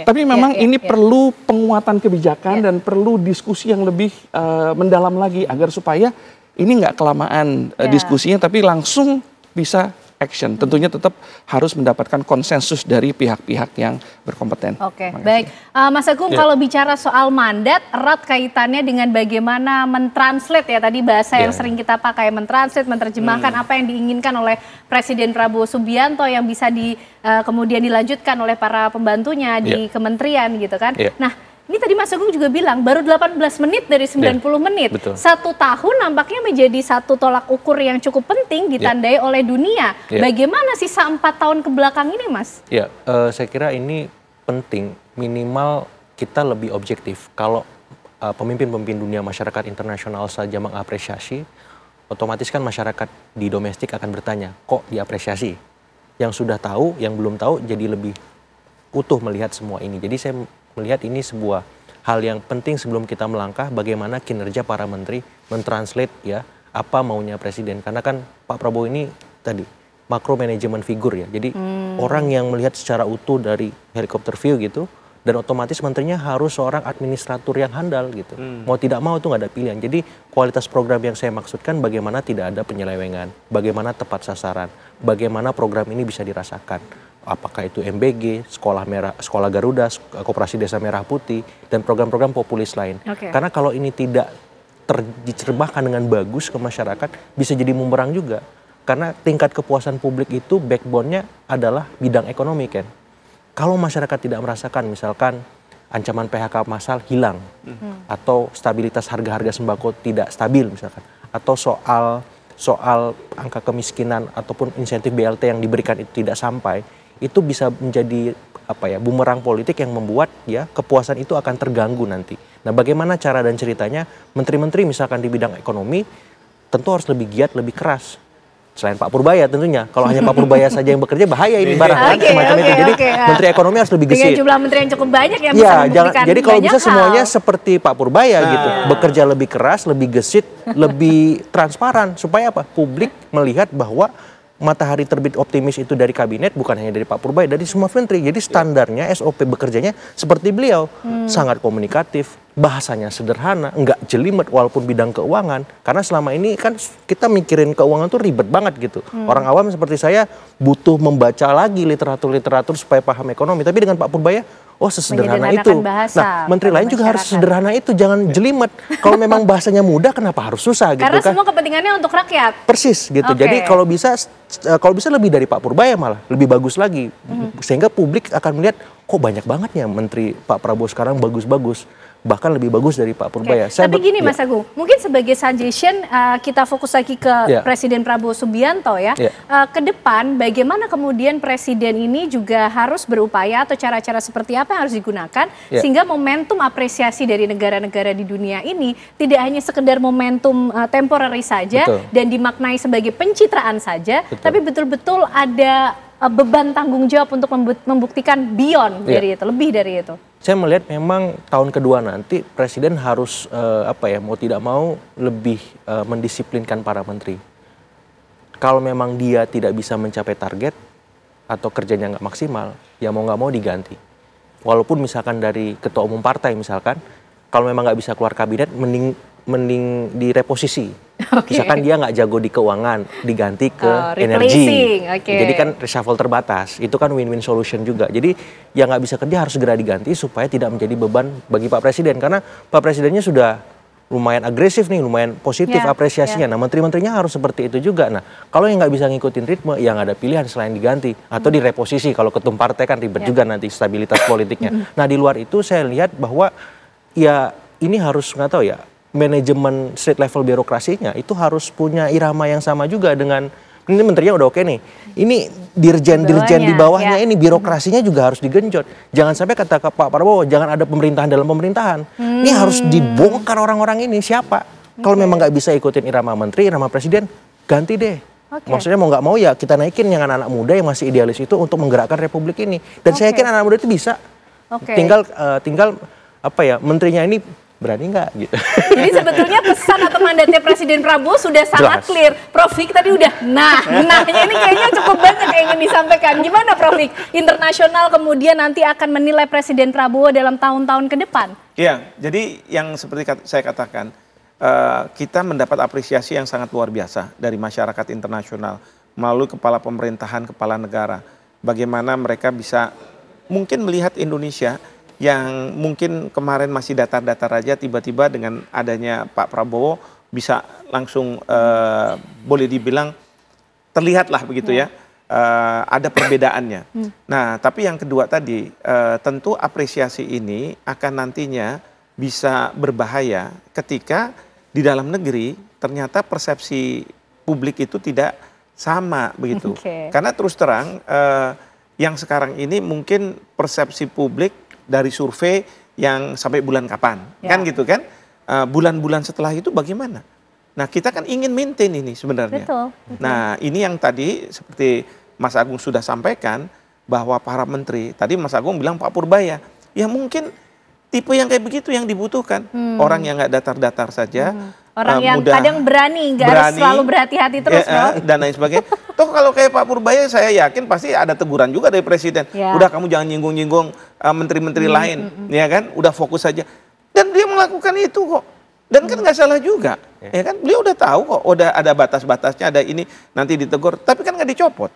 Tapi memang ini perlu penguatan kebijakan dan perlu diskusi yang lebih mendalam lagi agar supaya ini nggak kelamaan diskusinya, tapi langsung bisa action. Tentunya tetap harus mendapatkan konsensus dari pihak-pihak yang berkompeten. Baik. Mas Agung, kalau bicara soal mandat, erat kaitannya dengan bagaimana mentranslate ya, tadi bahasa yang sering kita pakai, mentranslate, menerjemahkan apa yang diinginkan oleh Presiden Prabowo Subianto yang bisa kemudian dilanjutkan oleh para pembantunya di kementerian gitu kan. Nah, ini tadi Mas Agung juga bilang baru 18 menit dari 90 menit. 1 tahun nampaknya menjadi satu tolak ukur yang cukup penting ditandai oleh dunia. Bagaimana sisa 4 tahun ke belakang ini, Mas? Saya kira ini penting, minimal kita lebih objektif. Kalau pemimpin-pemimpin dunia, masyarakat internasional saja mengapresiasi, otomatis kan masyarakat di domestik akan bertanya, kok diapresiasi? Yang sudah tahu, yang belum tahu jadi lebih utuh melihat semua ini. Jadi saya melihat ini sebuah hal yang penting sebelum kita melangkah bagaimana kinerja para menteri mentranslate apa maunya presiden, karena kan Pak Prabowo ini tadi makro manajemen figur ya, jadi orang yang melihat secara utuh dari helikopter view gitu, dan otomatis menterinya harus seorang administratur yang handal gitu, mau tidak mau itu nggak ada pilihan. Jadi kualitas program yang saya maksudkan bagaimana tidak ada penyelewengan, bagaimana tepat sasaran, bagaimana program ini bisa dirasakan. Apakah itu MBG, Sekolah Garuda, Koperasi Desa Merah Putih, dan program-program populis lain. Karena kalau ini tidak diterjemahkan dengan bagus ke masyarakat, bisa jadi bumerang juga. Karena tingkat kepuasan publik itu backbone-nya adalah bidang ekonomi kan. Kalau masyarakat tidak merasakan misalkan ancaman PHK massal hilang, atau stabilitas harga-harga sembako tidak stabil misalkan, atau soal angka kemiskinan ataupun insentif BLT yang diberikan itu tidak sampai, itu bisa menjadi bumerang politik yang membuat kepuasan itu akan terganggu nanti. Nah, bagaimana cara dan ceritanya menteri-menteri misalkan di bidang ekonomi tentu harus lebih giat, lebih keras. Selain Pak Purbaya tentunya, kalau hanya Pak Purbaya saja yang bekerja bahaya ini barang semacam itu. Jadi menteri ekonomi harus lebih gesit. Dengan jumlah menteri yang cukup banyak yang bisa membuktikan jadi kalau bisa semuanya seperti Pak Purbaya gitu, bekerja lebih keras, lebih gesit, lebih transparan, supaya apa? Publik melihat bahwa matahari terbit optimis itu dari kabinet, bukan hanya dari Pak Purbaya, dari semua menteri. Jadi standarnya, SOP bekerjanya seperti beliau, sangat komunikatif, bahasanya sederhana, enggak jelimet walaupun bidang keuangan. Karena selama ini kan kita mikirin keuangan tuh ribet banget gitu. Orang awam seperti saya butuh membaca lagi literatur-literatur supaya paham ekonomi. Tapi dengan Pak Purbaya, oh sesederhana itu. Nah, menteri lain juga harus sederhana itu, jangan jelimet. Kalau memang bahasanya mudah, kenapa harus susah gitu kan? Karena semua kepentingannya untuk rakyat. Persis gitu. Jadi kalau bisa lebih dari Pak Purbaya malah, lebih bagus lagi. Sehingga publik akan melihat, kok banyak banget ya menteri Pak Prabowo sekarang bagus-bagus. bahkan lebih bagus dari Pak Purbaya. Tapi gini Mas Agung, mungkin sebagai suggestion kita fokus lagi ke Presiden Prabowo Subianto ya. Ke depan bagaimana kemudian Presiden ini juga harus berupaya atau cara-cara seperti apa yang harus digunakan sehingga momentum apresiasi dari negara-negara di dunia ini tidak hanya sekedar momentum temporary saja dan dimaknai sebagai pencitraan saja, tapi betul-betul ada beban tanggung jawab untuk membuktikan beyond dari itu, lebih dari itu. Saya melihat memang tahun kedua nanti Presiden harus mau tidak mau lebih mendisiplinkan para menteri. Kalau memang dia tidak bisa mencapai target atau kerjanya nggak maksimal, ya mau nggak mau diganti. Walaupun misalkan dari ketua umum partai misalkan, kalau memang nggak bisa keluar kabinet, mending direposisi. Misalkan dia nggak jago di keuangan, diganti ke energi. Jadi kan reshuffle terbatas. Itu kan win-win solution juga. Jadi yang nggak bisa kerja harus segera diganti supaya tidak menjadi beban bagi Pak Presiden. Karena Pak Presidennya sudah lumayan agresif nih, lumayan positif apresiasinya. Nah menteri-menterinya harus seperti itu juga. Nah kalau yang nggak bisa ngikutin ritme, yang ada pilihan selain diganti atau direposisi. Kalau ketum partai kan ribet juga nanti stabilitas politiknya. Nah di luar itu saya lihat bahwa ya ini harus nggak tahu ya, manajemen street level birokrasinya itu harus punya irama yang sama juga dengan ini menterinya udah oke nih. Ini dirjen-dirjen di bawahnya ini birokrasinya juga harus digenjot. Jangan sampai kata Pak Prabowo jangan ada pemerintahan dalam pemerintahan. Ini harus dibongkar orang-orang ini siapa. Kalau memang nggak bisa ikutin irama menteri, irama presiden, ganti deh. Maksudnya mau nggak mau ya kita naikin yang anak-anak muda yang masih idealis itu untuk menggerakkan republik ini. Dan saya yakin anak muda itu bisa. Tinggal menterinya ini berani nggak gitu. Jadi sebetulnya pesan atau mandatnya Presiden Prabowo sudah sangat clear. Prof Vik tadi udah nahnya ini kayaknya cukup banyak yang ingin disampaikan. Gimana Prof Vik? Internasional kemudian nanti akan menilai Presiden Prabowo dalam tahun-tahun ke depan. Iya, jadi yang seperti saya katakan, kita mendapat apresiasi yang sangat luar biasa dari masyarakat internasional melalui kepala pemerintahan, kepala negara. Bagaimana mereka bisa mungkin melihat Indonesia yang mungkin kemarin masih datar-datar aja, tiba-tiba dengan adanya Pak Prabowo bisa langsung boleh dibilang terlihatlah begitu ya, ada perbedaannya. Nah tapi yang kedua tadi tentu apresiasi ini akan nantinya bisa berbahaya ketika di dalam negeri ternyata persepsi publik itu tidak sama begitu. Karena terus terang yang sekarang ini mungkin persepsi publik dari survei yang sampai bulan kapan, kan gitu kan? Bulan-bulan setelah itu bagaimana? Nah kita kan ingin maintain ini sebenarnya. Betul. Nah ini yang tadi seperti Mas Agung sudah sampaikan bahwa para menteri, tadi Mas Agung bilang Pak Purbaya, ya mungkin tipe yang kayak begitu yang dibutuhkan. Orang yang nggak datar-datar saja. Orang yang kadang berani, nggak harus selalu berhati-hati terus, dan lain sebagainya. Toh kalau kayak Pak Purbaya, saya yakin pasti ada teguran juga dari Presiden. Udah kamu jangan nyinggung-nyinggung menteri-menteri lain, ya kan? Udah fokus saja. Dan dia melakukan itu kok. Dan kan nggak salah juga, ya kan? Beliau udah tahu kok, udah ada batas-batasnya, ada ini nanti ditegur. Tapi kan nggak dicopot,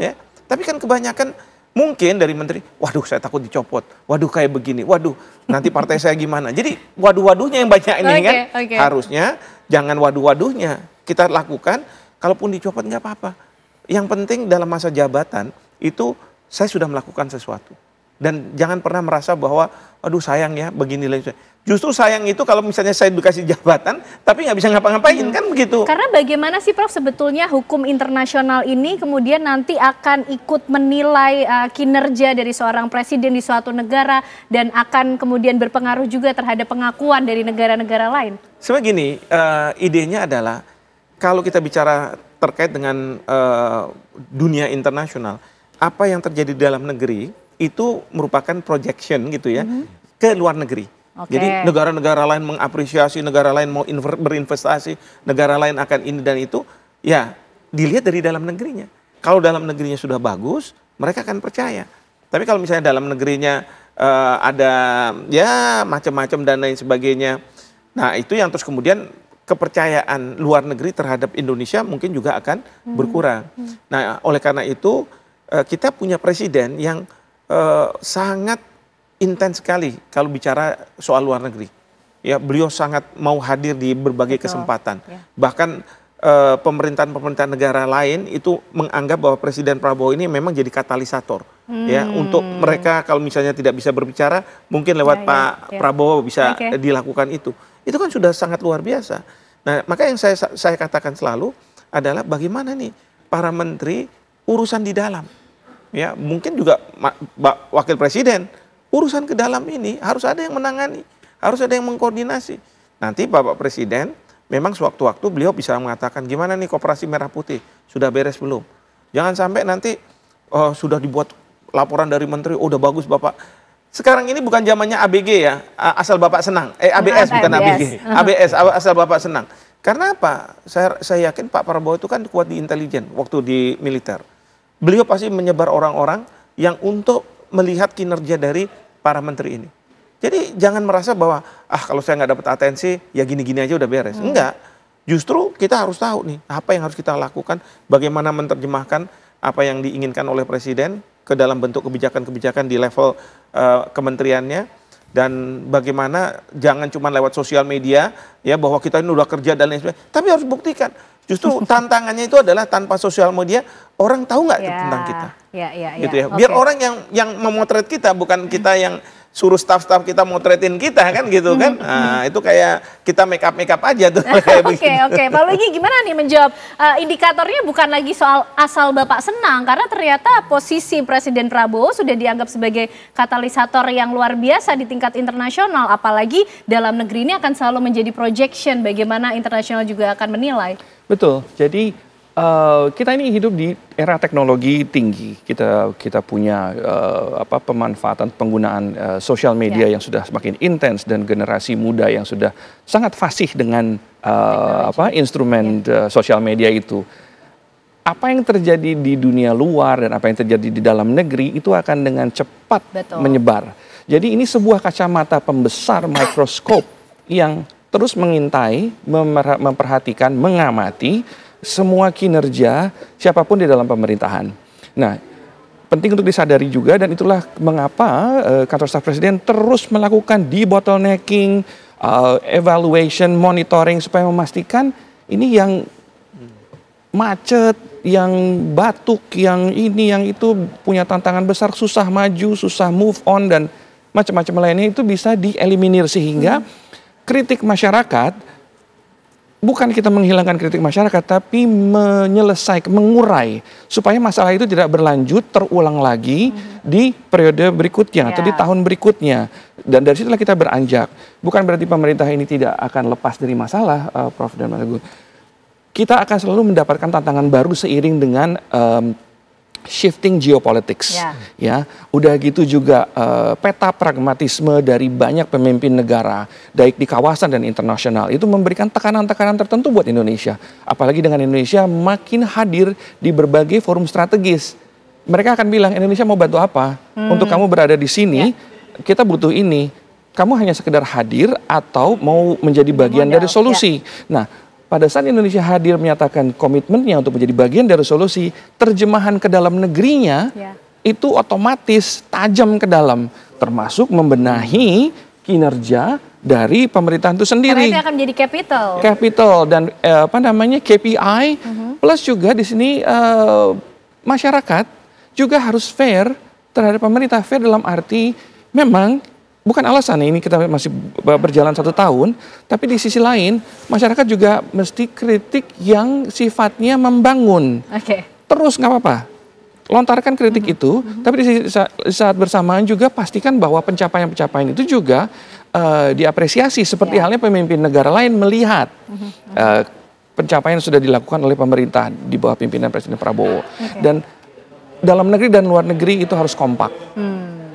ya. Tapi kan kebanyakan mungkin dari menteri, waduh saya takut dicopot, waduh kayak begini, waduh nanti partai saya gimana. Jadi waduh-waduhnya yang banyak ini kan. Harusnya jangan waduh-waduhnya kita lakukan, kalaupun dicopot nggak apa-apa. Yang penting dalam masa jabatan itu saya sudah melakukan sesuatu. Dan jangan pernah merasa bahwa, aduh sayang ya begini lagi. Justru sayang itu kalau misalnya saya dikasih jabatan, tapi nggak bisa ngapa-ngapain, kan begitu. Karena bagaimana sih Prof sebetulnya hukum internasional ini kemudian nanti akan ikut menilai kinerja dari seorang presiden di suatu negara dan akan kemudian berpengaruh juga terhadap pengakuan dari negara-negara lain? Sebenarnya gini, idenya adalah kalau kita bicara terkait dengan dunia internasional, apa yang terjadi di dalam negeri itu merupakan projection gitu ya ke luar negeri. Jadi negara-negara lain mengapresiasi, negara lain mau berinvestasi, negara lain akan ini dan itu, ya dilihat dari dalam negerinya. Kalau dalam negerinya sudah bagus, mereka akan percaya. Tapi kalau misalnya dalam negerinya ada ya macam-macam dan lain sebagainya, nah itu yang terus kemudian kepercayaan luar negeri terhadap Indonesia mungkin juga akan berkurang. Nah oleh karena itu kita punya presiden yang sangat intens sekali kalau bicara soal luar negeri. Ya, beliau sangat mau hadir di berbagai kesempatan. Bahkan pemerintahan-pemerintahan negara lain itu menganggap bahwa Presiden Prabowo ini memang jadi katalisator ya untuk mereka kalau misalnya tidak bisa berbicara mungkin lewat Pak Prabowo bisa dilakukan itu. Itu kan sudah sangat luar biasa. Nah, maka yang saya katakan selalu adalah bagaimana nih para menteri urusan di dalam. Ya, mungkin juga wakil presiden urusan ke dalam ini harus ada yang menangani, harus ada yang mengkoordinasi. Nanti Bapak Presiden memang sewaktu-waktu beliau bisa mengatakan gimana nih Koperasi Merah Putih, sudah beres belum? Jangan sampai nanti sudah dibuat laporan dari menteri, udah bagus Bapak. Sekarang ini bukan zamannya ABG ya, asal Bapak senang. ABS bukan ABG, ABS asal Bapak senang. Karena apa? Saya yakin Pak Prabowo itu kan kuat di intelijen waktu di militer. Beliau pasti menyebar orang-orang yang untuk melihat kinerja dari para menteri ini. Jadi jangan merasa bahwa kalau saya nggak dapat atensi ya gini-gini aja udah beres. Enggak. Justru kita harus tahu nih apa yang harus kita lakukan, bagaimana menerjemahkan apa yang diinginkan oleh presiden ke dalam bentuk kebijakan-kebijakan di level kementeriannya, dan bagaimana jangan cuma lewat sosial media ya bahwa kita ini udah kerja dan lain sebagainya, tapi harus buktikan. Justru tantangannya itu adalah tanpa sosial media orang tahu nggak tentang kita. Gitu ya. Biar orang yang memotret kita, bukan kita yang suruh staff-staff kita motretin kita kan gitu kan. Nah, itu kayak kita make up aja tuh. Oke. Pak Luigi gimana nih menjawab indikatornya bukan lagi soal asal Bapak senang, karena ternyata posisi Presiden Prabowo sudah dianggap sebagai katalisator yang luar biasa di tingkat internasional, apalagi dalam negeri ini akan selalu menjadi projection bagaimana internasional juga akan menilai. Betul. Jadi kita ini hidup di era teknologi tinggi. Kita punya pemanfaatan penggunaan sosial media yang sudah semakin intens, dan generasi muda yang sudah sangat fasih dengan instrumen sosial media itu. Apa yang terjadi di dunia luar dan apa yang terjadi di dalam negeri itu akan dengan cepat menyebar. Jadi ini sebuah kacamata pembesar mikroskop yang terus mengintai, memperhatikan, mengamati semua kinerja siapapun di dalam pemerintahan. Nah, penting untuk disadari juga, dan itulah mengapa kantor staf presiden terus melakukan debottlenecking, evaluation, monitoring, supaya memastikan ini yang macet, yang batuk, yang ini, yang itu punya tantangan besar, susah maju, susah move on, dan macam-macam lainnya itu bisa dieliminir, sehingga kritik masyarakat, bukan kita menghilangkan kritik masyarakat, tapi menyelesaikan, mengurai supaya masalah itu tidak berlanjut terulang lagi di periode berikutnya atau di tahun berikutnya. Dan dari situlah kita beranjak. Bukan berarti pemerintah ini tidak akan lepas dari masalah, Prof. dan Mas Agung. Kita akan selalu mendapatkan tantangan baru seiring dengan shifting geopolitics, ya. Udah gitu juga peta pragmatisme dari banyak pemimpin negara, baik di kawasan dan internasional, itu memberikan tekanan-tekanan tertentu buat Indonesia. Apalagi dengan Indonesia makin hadir di berbagai forum strategis. Mereka akan bilang, Indonesia mau bantu apa? Untuk kamu berada di sini, kita butuh ini. Kamu hanya sekedar hadir atau mau menjadi bagian dari solusi. Nah, pada saat Indonesia hadir menyatakan komitmennya untuk menjadi bagian dari solusi, terjemahan ke dalam negerinya itu otomatis tajam ke dalam, termasuk membenahi kinerja dari pemerintahan itu sendiri. Karena itu akan menjadi capital dan KPI, plus juga di sini masyarakat juga harus fair terhadap pemerintah. Fair dalam arti memang bukan alasan ini kita masih berjalan 1 tahun, tapi di sisi lain masyarakat juga mesti kritik yang sifatnya membangun. Terus nggak apa-apa, lontarkan kritik itu, tapi di saat bersamaan juga pastikan bahwa pencapaian-pencapaian itu juga diapresiasi, seperti halnya pemimpin negara lain melihat pencapaian yang sudah dilakukan oleh pemerintah di bawah pimpinan Presiden Prabowo. Dan dalam negeri dan luar negeri itu harus kompak.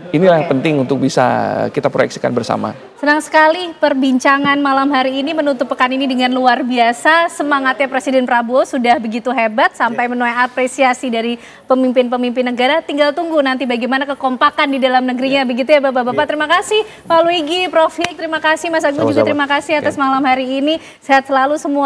Inilah yang penting untuk bisa kita proyeksikan bersama. Senang sekali perbincangan malam hari ini menutup pekan ini dengan luar biasa. Semangatnya Presiden Prabowo sudah begitu hebat sampai menuai apresiasi dari pemimpin-pemimpin negara. Tinggal tunggu nanti bagaimana kekompakan di dalam negerinya. Begitu ya Bapak-Bapak. Terima kasih Pak Luigi, Prof. Hik, terima kasih Mas Agung juga terima kasih atas malam hari ini. Sehat selalu semua.